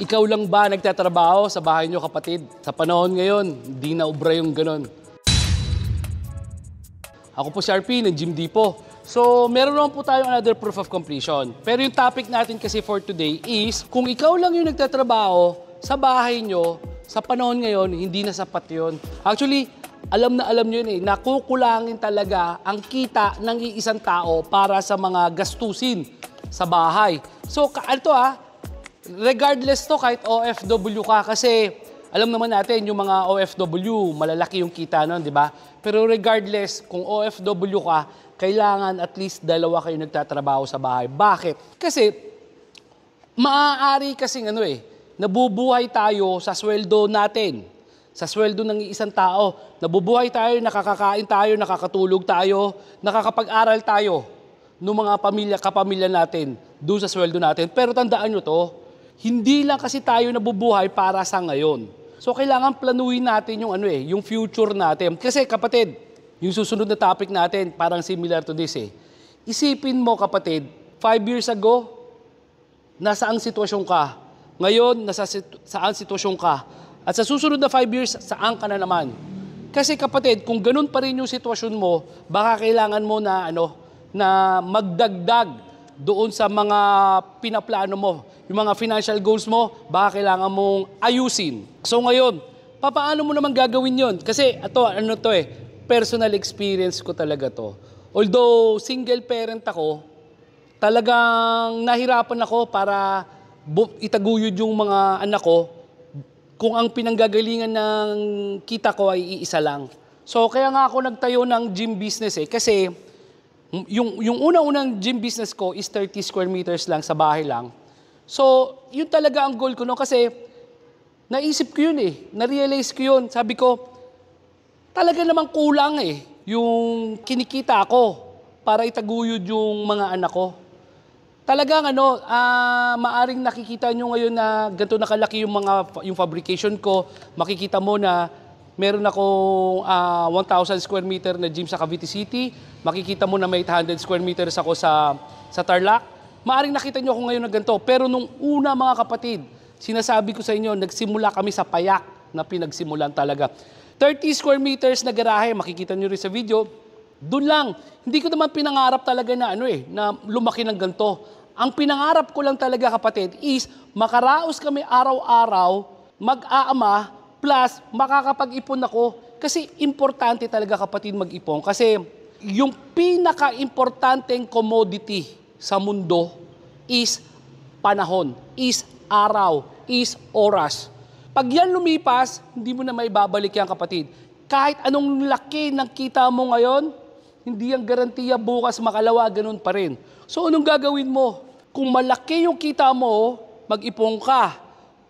Ikaw lang ba nagtatrabaho sa bahay nyo, kapatid? Sa panahon ngayon, hindi na ubra yung ganun. Ako po si RP ng Gym Depot. So, meron naman po tayong another proof of completion. Pero yung topic natin kasi for today is, kung ikaw lang yung nagtatrabaho sa bahay nyo, sa panahon ngayon, hindi na sapat yun. Actually, alam nyo yun nakukulangin talaga ang kita ng iisang tao para sa mga gastusin sa bahay. So, regardless to kahit OFW ka, kasi alam naman natin yung mga OFW, malalaki yung kita nun, di ba? Pero regardless kung OFW ka, kailangan at least dalawa kayo nagtatrabaho sa bahay. Bakit? Kasi maaari kasing nabubuhay tayo sa sweldo natin, sa sweldo ng isang tao. Nabubuhay tayo, nakakakain tayo, nakakatulog tayo, nakakapag-aral tayo ng mga kapamilya natin doon sa sweldo natin. Pero tandaan nyo to, hindi lang kasi tayo nabubuhay para sa ngayon. So kailangan planuhin natin yung future natin. Kasi kapatid, yung susunod na topic natin parang similar to this Isipin mo kapatid, 5 years ago, nasaang sitwasyon ka? Ngayon, saan sitwasyon ka? At sa susunod na 5 years, saan ka na naman? Kasi kapatid, kung ganun pa rin yung sitwasyon mo, baka kailangan mo na magdagdag doon sa mga pinaplano mo. Yung mga financial goals mo, baka kailangan mong ayusin. So ngayon, paano mo naman gagawin yon? Kasi personal experience ko talaga to. Although single parent ako, talagang nahirapan ako para itaguyod yung mga anak ko kung ang pinanggagalingan ng kita ko ay iisa lang. So kaya nga ako nagtayo ng gym business kasi yung unang gym business ko is 30 square meters lang sa bahay lang. So, yun talaga ang goal ko kasi naisip ko yun na-realize ko yun. Sabi ko, talaga namang kulang yung kinikita ko para itaguyod yung mga anak ko. Talagang maaring nakikita nyo ngayon na ganito nakalaki yung fabrication ko. Makikita mo na meron akong 1,000 square meter na gym sa Cavite City. Makikita mo na may 800 square meters ako sa Tarlac. Maaring nakita nyo ako ngayon na ganito. Pero nung una mga kapatid, sinasabi ko sa inyo, nagsimula kami sa payak na pinagsimulan talaga. 30 square meters na garahe, makikita nyo rin sa video. Doon lang. Hindi ko naman pinangarap talaga na na lumaki ng ganito. Ang pinangarap ko lang talaga kapatid is makaraos kami araw-araw, mag-aama, plus makakapag-ipon ako. Kasi importante talaga kapatid mag-ipon. Kasi yung pinaka-importanteng commodity sa mundo is panahon, is araw, is oras. Pag yan lumipas, hindi mo na may babalik yan kapatid. Kahit anong laki ng kita mo ngayon, hindi ang garantiya bukas makalawa, ganun pa rin. So anong gagawin mo? Kung malaki yung kita mo, mag-ipon ka.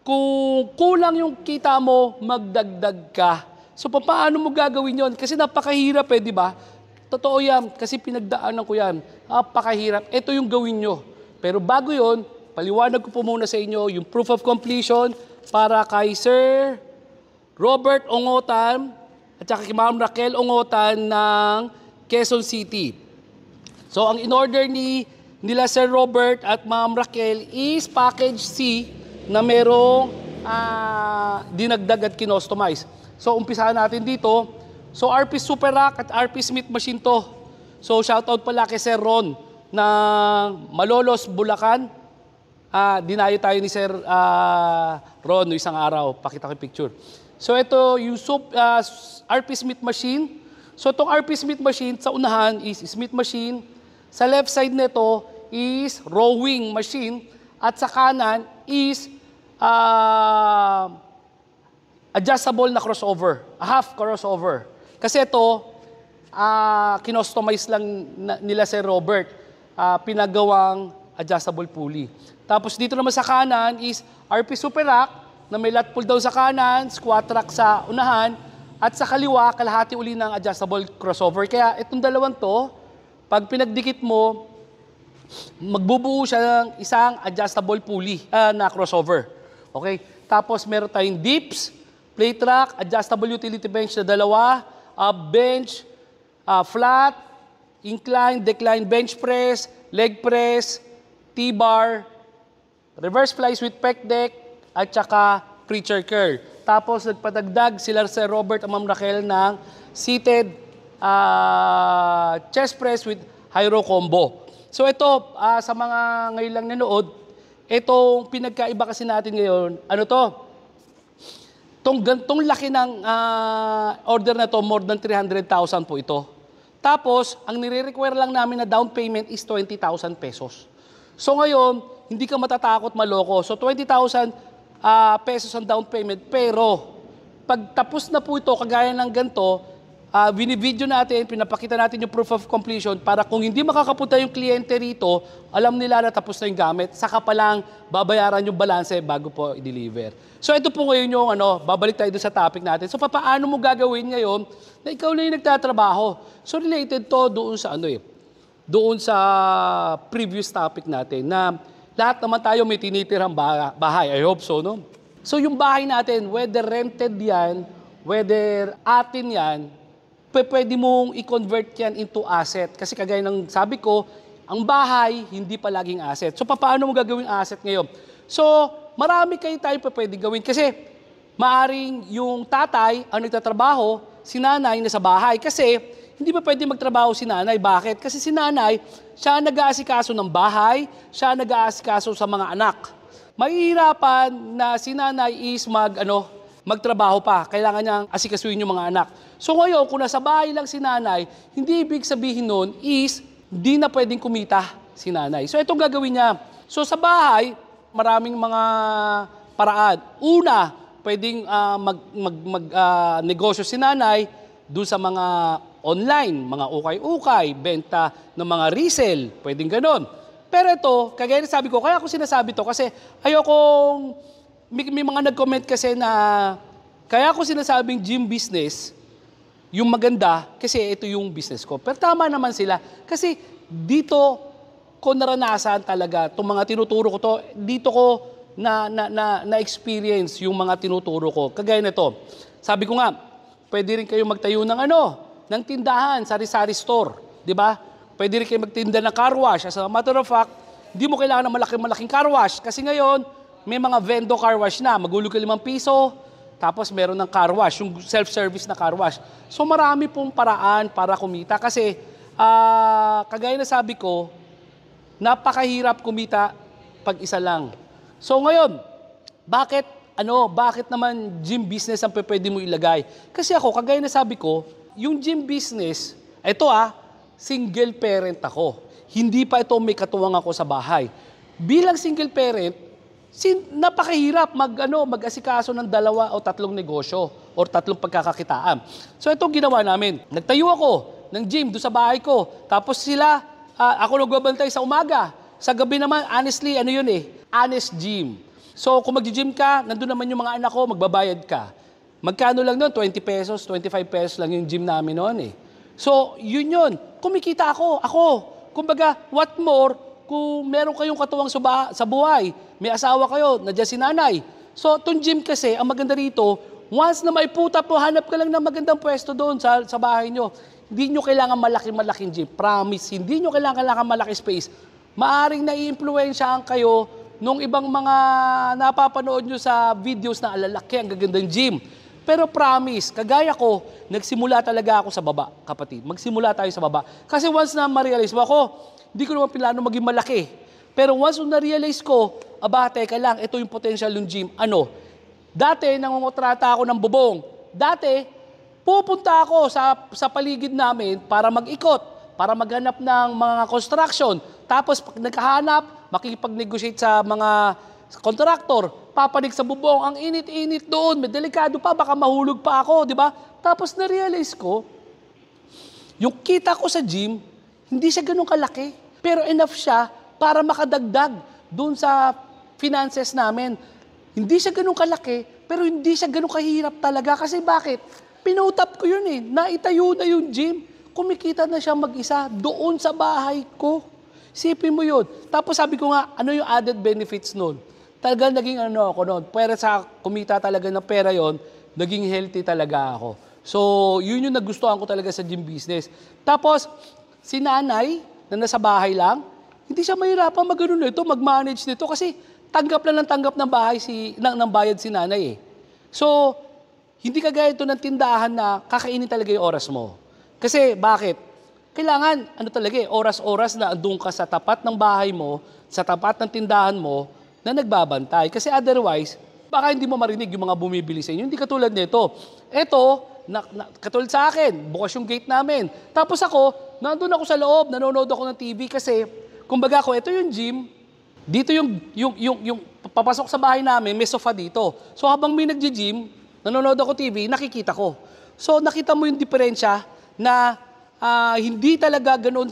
Kung kulang yung kita mo, magdagdag ka. So paano mo gagawin yon? Kasi napakahirap di ba? Totoo yan, kasi pinagdaanan ko yan. Napakahirap. Ito yung gawin nyo. Pero bago yon, paliwanag ko po muna sa inyo yung proof of completion para kay Sir Robert Ongotan at saka kay Ma'am Raquel Ongotan ng Quezon City. So ang in-order nila Sir Robert at Ma'am Raquel is package C na merong dinagdag at kinostomize. So umpisahan natin dito. So RP Super Rack at RP Smith Machine to. So shoutout pala kay Sir Ron ng Malolos, Bulacan. Dinayo tayo ni Sir Ron no isang araw. Pakita ko yung picture. So ito yung RP Smith Machine. So itong RP Smith Machine sa unahan is Smith Machine. Sa left side nito is rowing machine. At sa kanan is adjustable na crossover. A half crossover. Kasi ito, kinostomize lang nila si Robert. Pinagawang adjustable pulley. Tapos dito naman sa kanan is RP Super Rack na may lat pull down sa kanan, squat rack sa unahan, at sa kaliwa, kalahati uli ng adjustable crossover. Kaya itong dalawang to, pag pinagdikit mo, magbubuo siya ng isang adjustable pulley na crossover. Okay? Tapos meron tayong dips, plate rack, adjustable utility bench na dalawa, bench, flat, incline, decline bench press, leg press, T-bar, reverse flies with pec deck, at saka preacher care. Tapos nagpadagdag sila Sir Robert at Ma'am Raquel ng seated chest press with hyro combo. So ito, sa mga ngayon lang nanood, itong pinagkaiba kasi natin ngayon, ano to? Tong laki ng order na to, more than 300,000 po ito. Tapos, ang nire-require lang namin na down payment is 20,000 pesos. So ngayon, hindi ka matatakot maloko. So 20,000 pesos ang down payment. Pero, pag tapos na po ito, kagaya ng ganito, binivideo natin, pinapakita natin yung proof of completion para kung hindi makakapunta yung kliyente rito, alam nila na tapos na yung gamit, saka pa lang babayaran yung balanse bago po i-deliver. So ito po ngayon yung babalik tayo doon sa topic natin. So paano mo gagawin ngayon na ikaw na yung nagtatrabaho? So related to doon sa doon sa previous topic natin na lahat naman tayo may tinitirang bahay. I hope so, no? So yung bahay natin, whether rented yan, whether atin yan, pwede mong i-convert yan into asset. Kasi kagaya ng sabi ko, ang bahay, hindi pa laging asset. So, paano mo gagawin asset ngayon? So, marami kayo tayo pwede gawin. Kasi, maaring yung tatay ang nagtatrabaho, si nanay nasa bahay. Kasi, hindi pa pwede magtrabaho si nanay. Bakit? Kasi si nanay, siya ang nag-aasikaso ng bahay, siya ang nag-aasikaso sa mga anak. Mahihirapan na si nanay is magtrabaho pa. Kailangan niyang asikasuhin yung mga anak. So ngayon, kung nasa bahay lang si nanay, hindi ibig sabihin nun is di na pwedeng kumita si nanay. So itong gagawin niya. So sa bahay, maraming mga paraan. Una, pwedeng negosyo si nanay doon sa mga online, mga ukay-ukay, benta ng mga resale, pwedeng ganon. Pero ito, kagaya sabi ko, kaya ako sinasabi to kasi ayokong may mga nag-comment kasi na kaya ako sinasabing gym business, yung maganda, kasi ito yung business ko. Pero tama naman sila. Kasi dito ko naranasan talaga, itong mga tinuturo ko to, dito ko na-experience yung mga tinuturo ko. Kagaya nito, sabi ko nga, pwede rin kayo magtayo ng tindahan, sari-sari store. Di ba? Pwede rin kayo magtinda ng car wash. As a matter of fact, hindi mo kailangan ng malaking car wash. Kasi ngayon, may mga vendo car wash na, magulog ka 5 piso, tapos meron ng car wash, yung self-service na car wash. So marami pong paraan para kumita kasi kagaya na sabi ko, napakahirap kumita pag isa lang. So ngayon, bakit naman gym business ang pwede mo ilagay? Kasi ako, kagaya na sabi ko, yung gym business, single parent ako. Hindi pa ito may katuwang ako sa bahay. Bilang single parent, napakahirap mag-asikaso ng 2 o 3 negosyo or 3 pagkakakitaan. So itong ginawa namin. Nagtayo ako ng gym doon sa bahay ko. Tapos ako nagbabantay sa umaga. Sa gabi naman, honestly, honest gym. So kung mag-gym ka, nandun naman yung mga anak ko, magbabayad ka. Magkano lang noon? 20 pesos, 25 pesos lang yung gym namin noon . So yun. Kumikita ako. Kumbaga, what more, kung meron kayong katuwang sa buhay, may asawa kayo, nandiyan si nanay. So, itong gym kasi, ang maganda rito, once na may puta po, hanap ka lang ng magandang pwesto doon sa bahay nyo. Hindi nyo kailangan malaking gym. Promise, hindi nyo kailangan malaki space. Maaring nai-impluwensyahan kayo nung ibang mga napapanood nyo sa videos na alalaki, ang gagandang gym. Pero promise, kagaya ko, nagsimula talaga ako sa baba, kapatid. Magsimula tayo sa baba. Kasi once na ma-realize mo ako, hindi ko naman plano maging malaki. Pero once na-realize ko, teka lang, ito yung potential ng gym. Dati, nangungontrata ako ng bubong. Dati, pupunta ako sa paligid namin para mag-ikot, para maghanap ng mga construction. Tapos, pag nagkahanap, makikipag-negotiate sa mga contractor, papanig sa bubong, ang init-init doon, may delikado pa, baka mahulog pa ako, di ba? Tapos na-realize ko, yung kita ko sa gym, hindi siya ganun kalaki. Pero enough siya para makadagdag doon sa finances namin. Hindi siya ganun kalaki, pero hindi siya ganun kahirap talaga. Kasi bakit? Pinutap ko yun . Naitayo na yung gym. Kumikita na siya mag-isa doon sa bahay ko. Sipin mo yun. Tapos sabi ko nga, ano yung added benefits nun? Talagang naging ako nun. Pera sa kumita talaga ng pera yon, naging healthy talaga ako. So, yun yung nagustuhan ko talaga sa gym business. Tapos, si nanay, na nasa bahay lang, hindi siya mahirapan mag-manage nito kasi tanggap lang ng tanggap ng bahay ng bayad si nanay eh. So, hindi kagaya ito ng tindahan na kakainin talaga yung oras mo. Kasi bakit? Kailangan, talaga eh, oras-oras na andun ka sa tapat ng bahay mo, sa tapat ng tindahan mo, na nagbabantay. Kasi otherwise, baka hindi mo marinig yung mga bumibili sa inyo. Hindi katulad nito. Ito, katulad sa akin, bukas yung gate namin. Tapos ako, nandun ako sa loob, nanonood ako ng TV kasi, kumbaga ko, ito yung gym, dito yung papasok sa bahay namin, may sofa dito. So habang may nagji-gym, nanonood ako TV, nakikita ko. So nakita mo yung diferensya na hindi talaga ganoon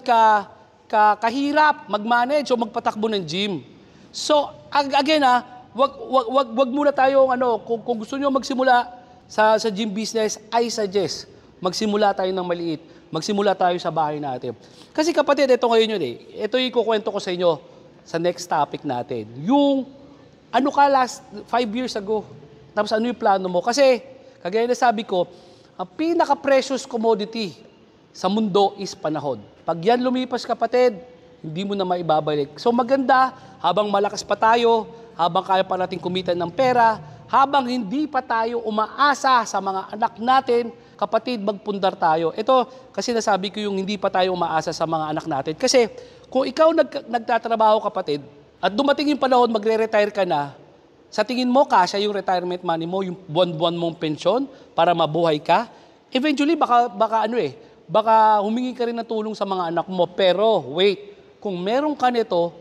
kahirap mag-manage o magpatakbo ng gym. So again wag muna tayong kung gusto niyo magsimula sa gym business, I suggest magsimula tayo ng maliit. Magsimula tayo sa bahay natin. Kasi kapatid, ito ngayon yun eh. Ito yung ikukwento ko sa inyo sa next topic natin. Yung last 5 years ago. Tapos ano yung plano mo? Kasi, kagaya na sabi ko, ang pinaka-precious commodity sa mundo is panahon. Pag yan lumipas kapatid, hindi mo na maibabalik. So maganda, habang malakas pa tayo, habang kaya pa natin kumita ng pera, habang hindi pa tayo umaasa sa mga anak natin, kapatid, magpundar tayo. Ito, kasi nasabi ko yung hindi pa tayo umaasa sa mga anak natin. Kasi kung ikaw nagtatrabaho kapatid, at dumating yung panahon, magre-retire ka na, sa tingin mo, kasya yung retirement money mo, yung buwan-buwan mong pensyon para mabuhay ka, eventually, baka humingi ka rin ng tulong sa mga anak mo. Pero, wait, kung meron ka nito,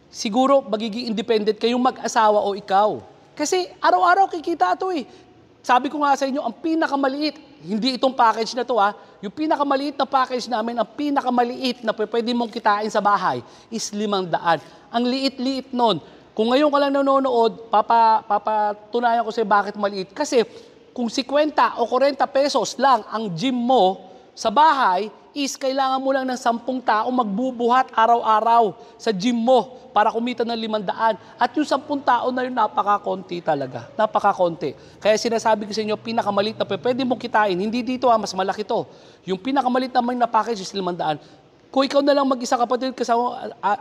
siguro magiging independent kayong mag-asawa o ikaw. Kasi araw-araw kikita ito eh. Sabi ko nga sa inyo, ang pinakamaliit, hindi itong package na to yung pinakamaliit na package namin, ang pinakamaliit na pwede mong kitain sa bahay is 500. Ang liit-liit nun. Kung ngayon ka lang nanonood, papatunayan ko sa'yo bakit maliit. Kasi kung 50 o 40 pesos lang ang gym mo sa bahay, is kailangan mo lang ng 10 tao magbubuhat araw-araw sa gym mo para kumita ng 500. At yung 10 tao na yun, napaka-konti talaga. Napaka-konti. Kaya sinasabi ko sa inyo, pinakamalit na pwede mong kitain. Hindi dito mas malaki to. Yung pinakamalit naman na package is 500. Kung ikaw na lang mag-isa kapatid,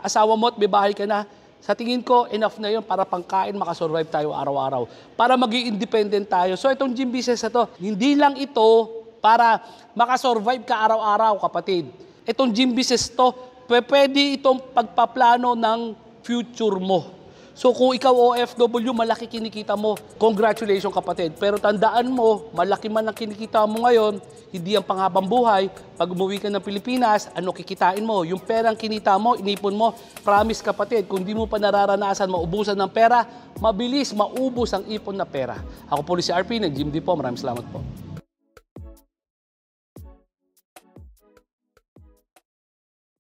asawa mo at may bahay ka na, sa tingin ko, enough na yun para pangkain, makasurvive tayo araw-araw. Para maging independent tayo. So itong gym business na to, hindi lang ito para makasurvive ka araw-araw, kapatid. Itong gym business to, pwede itong pagpaplano ng future mo. So kung ikaw OFW, malaki kinikita mo. Congratulations, kapatid. Pero tandaan mo, malaki man ang kinikita mo ngayon, hindi ang panghabang buhay. Pag umuwi ka ng Pilipinas, ano kikitain mo? Yung perang kinita mo, inipon mo. Promise, kapatid, kung di mo pa nararanasan maubusan ng pera, mabilis maubos ang ipon na pera. Ako po si RP ng Jim D po. Maraming salamat po.